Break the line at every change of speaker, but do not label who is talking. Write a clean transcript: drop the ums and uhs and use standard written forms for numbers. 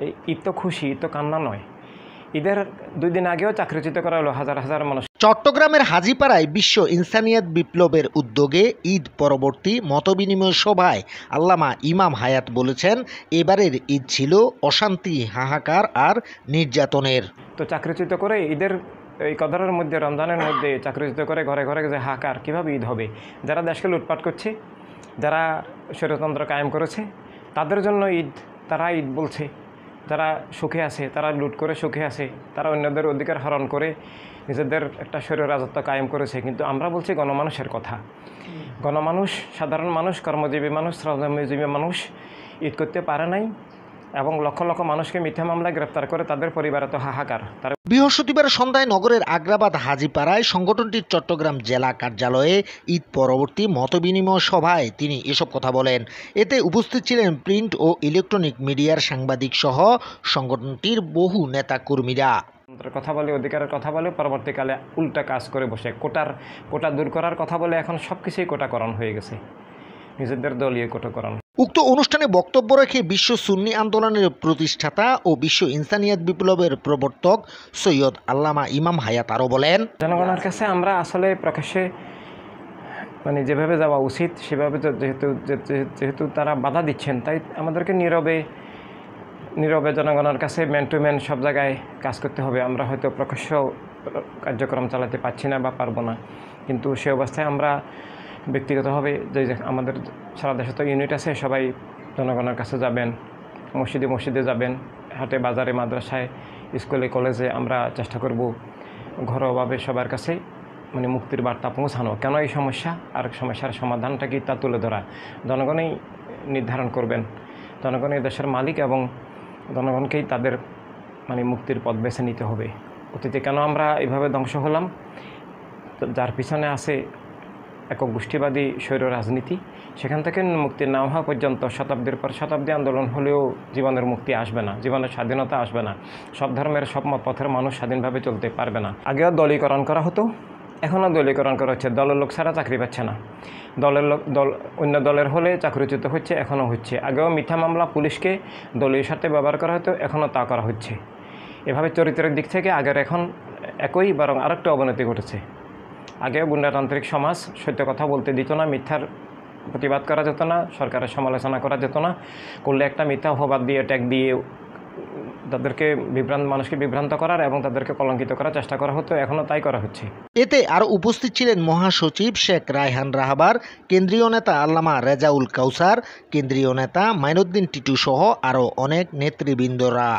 এই ঈদ তো খুশি, ঈদ তো কান্না নয়। ঈদের 2 দিন আগেও চাকরিচ্যুত করা হলো হাজার হাজার মানুষ।
চট্টগ্রামের হাজীপাড়ায় বিশ্ব ইনসানিয়াত বিপ্লবের উদ্যোগে ঈদ পরবর্তী মতবিনিময় সভায় আল্লামা ইমাম হায়াত বলেছেন, এবারের ঈদ ছিল অশান্তি, হাহাকার আর নির্যাতনের।
তো চাকরিচ্যুত করে ঈদের এই কদরের মধ্যে, রমজানের মধ্যে চাকরিচ্যুত করে ঘরে ঘরে যে হাহাকার, কীভাবে ঈদ হবে? যারা দেশকে লুটপাট করছে, যারা স্বৈরতন্ত্র কায়েম করেছে, তাদের জন্য ঈদ, তারা ঈদ বলছে। যারা সুখে আছে, তারা লুট করে সুখে আছে, তারা অন্যদের অধিকার হরণ করে নিজেদের একটা স্বৈর রাজত্ব কায়েম করেছে। কিন্তু আমরা বলছি গণমানুষের কথা। গণমানুষ, সাধারণ মানুষ, কর্মজীবী মানুষ, শ্রমজীবী মানুষ ঈদ করতে পারে নাই, এবং লক্ষ লক্ষ মানুষকে মিথ্যা মামলায় গ্রেপ্তার করে তাদের পরিবারে তো হাহাকার।
বৃহস্পতিবার সন্ধ্যায় নগরের আগ্রাবাদ হাজীপাড়ায় সংগঠনটির চট্টগ্রাম জেলা কার্যালয়ে ঈদ পরবর্তী মতবিনিময় সভায় তিনি এসব কথা বলেন। এতে উপস্থিত ছিলেন প্রিন্ট ও ইলেকট্রনিক মিডিয়ার সাংবাদিক সহ সংগঠনটির বহু নেতাকর্মীরা।
কথা বলে, অধিকারের কথা বলে, পরবর্তীকালে উল্টা কাজ করে বসে কোটা দূর করার কথা বলে এখন সব কিছুই কোটাকরণ হয়ে গেছে, নিজেদের দলীয় কোটাকরণ।
উক্ত অনুষ্ঠানে বক্তব্য রেখে বিশ্ব সুন্নি আন্দোলনের প্রতিষ্ঠাতা ও বিশ্ব ইনসানিয়াত বিপ্লবের প্রবর্তক সৈয়দ আল্লামা ইমাম হায়াত আরও বলেন,
জনগণের কাছে আমরা আসলে প্রকাশ্যে যেভাবে যাওয়া উচিত সেভাবে যেহেতু তারা বাধা দিচ্ছেন, তাই আমাদেরকে নীরবে জনগণের কাছে ম্যান টু ম্যান সব জায়গায় কাজ করতে হবে। আমরা হয়তো প্রকাশ্য কার্যক্রম চালাতে পারছি না বা পারবো না, কিন্তু সে অবস্থায় আমরা ব্যক্তিগতভাবে যে আমাদের সারা দেশে তো ইউনিট আছে, সবাই জনগণের কাছে যাবেন, মসজিদে যাবেন, হাটে বাজারে, মাদ্রাসায়, স্কুলে, কলেজে আমরা চেষ্টা করব ঘরোয়াভাবে সবার কাছে মুক্তির বার্তা পৌঁছানো। কেন এই সমস্যা আর সমস্যার সমাধানটা কি তা তুলে ধরা জনগণই নির্ধারণ করবেন। জনগণই দেশের মালিক এবং জনগণকেই তাদের মুক্তির পথ বেছে নিতে হবে। অতীতে কেন আমরা এইভাবে ধ্বংস হলাম? যার পিছনে আছে একক গোষ্ঠীবাদী স্বৈর রাজনীতি, সেখান থেকে মুক্তি না হওয়া পর্যন্ত শতাব্দীর পর শতাব্দী আন্দোলন হলেও জীবনের মুক্তি আসবে না, জীবনের স্বাধীনতা আসবে না। সব ধর্মের, সব পথের মানুষ স্বাধীনভাবে চলতে পারবে না। আগেও দলীয়করণ করা হতো, এখনও দলীয়করণ করা হচ্ছে। দলের লোক ছাড়া চাকরি পাচ্ছে না, অন্য দলের হলে চাকরিচ্যুত হচ্ছে, এখনও হচ্ছে। আগেও মিথ্যা মামলা পুলিশকে দলীয় স্বার্থে ব্যবহার করা হতো, এখনও তা করা হচ্ছে। এভাবে চরিত্রের দিক থেকে আগের এখন একই, বরং আরেকটু অবনতি ঘটেছে। আগেও গুন্ডাতান্ত্রিক সমাজ, সত্য কথা বলতে দিত না, মিথ্যার প্রতিবাদ করা যেত না, সরকারের সমালোচনা করা যেত না, করলে একটা মিথ্যা অপবাদ দিয়ে, ট্যাগ দিয়ে তাদেরকে মানুষকে বিভ্রান্ত করার এবং তাদেরকে কলঙ্কিত করার চেষ্টা করা হতো, এখনও তাই করা হচ্ছে।
এতে আরও উপস্থিত ছিলেন মহাসচিব শেখ রায়হান রাহাবার, কেন্দ্রীয় নেতা আল্লামা রেজাউল কাউসার, কেন্দ্রীয় নেতা মাইনুদ্দিন টিটু সহ আরও অনেক নেতৃবৃন্দরা।